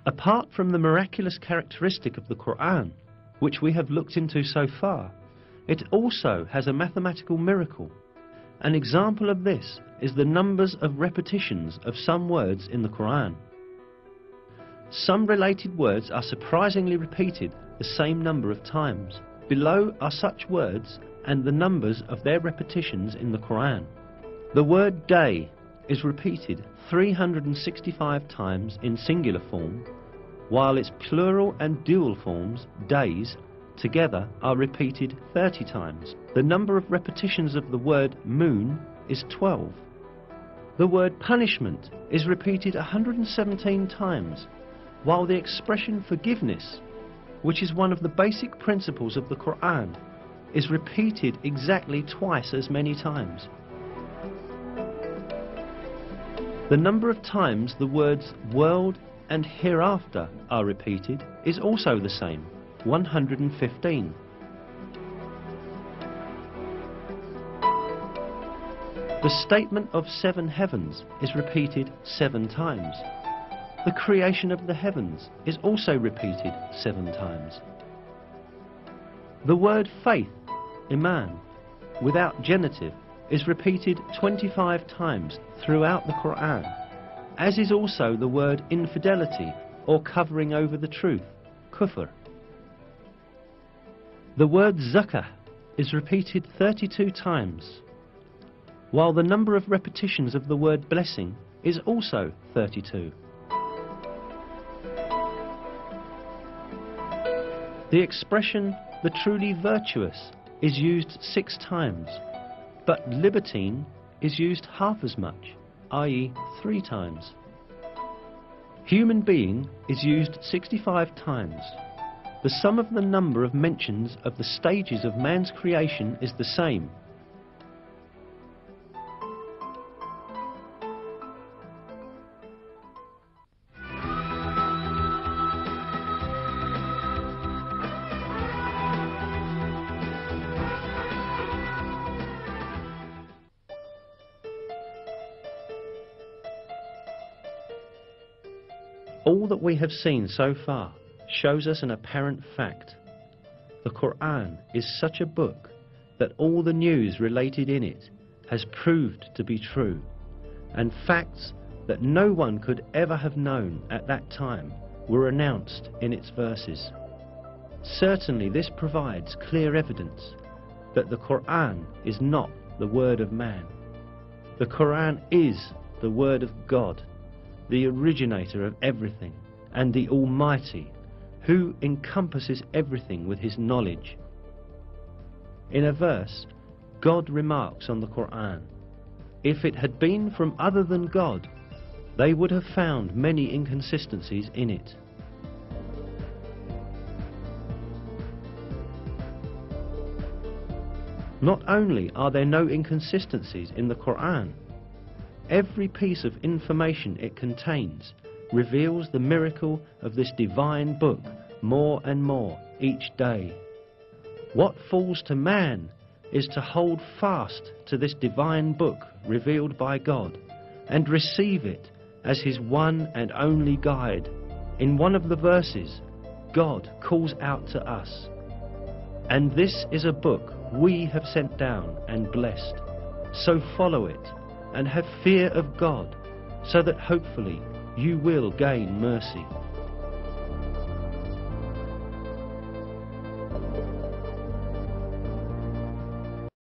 Apart from the miraculous characteristic of the Qur'an, which we have looked into so far, it also has a mathematical miracle. An example of this is the numbers of repetitions of some words in the Qur'an. Some related words are surprisingly repeated the same number of times. Below are such words and the numbers of their repetitions in the Qur'an. The word day is repeated 365 times in singular form, while its plural and dual forms, days, together are repeated 30 times. The number of repetitions of the word moon is 12. The word punishment is repeated 117 times, while the expression forgiveness, which is one of the basic principles of the Qur'an, is repeated exactly twice as many times. The number of times the words world and hereafter are repeated is also the same, 115. The statement of 7 heavens is repeated 7 times. The creation of the heavens is also repeated 7 times. The word faith, iman, without genitive, is repeated 25 times throughout the Qur'an, as is also the word infidelity or covering over the truth, kufr. The word zakah is repeated 32 times, while the number of repetitions of the word blessing is also 32. The expression the truly virtuous is used 6 times, but libertine is used half as much, i.e. 3 times. Human being is used 65 times. The sum of the number of mentions of the stages of man's creation is the same. All that we have seen so far shows us an apparent fact. The Qur'an is such a book that all the news related in it has proved to be true, and facts that no one could ever have known at that time were announced in its verses. Certainly this provides clear evidence that the Qur'an is not the word of man. The Qur'an is the word of God, the originator of everything, and the Almighty, who encompasses everything with his knowledge. In a verse, God remarks on the Qur'an, if it had been from other than God, they would have found many inconsistencies in it. Not only are there no inconsistencies in the Qur'an, every piece of information it contains reveals the miracle of this divine book more and more each day. What falls to man is to hold fast to this divine book revealed by God and receive it as his one and only guide. In one of the verses, God calls out to us, "And this is a book we have sent down and blessed, so follow it and have fear of God, so that hopefully you will gain mercy."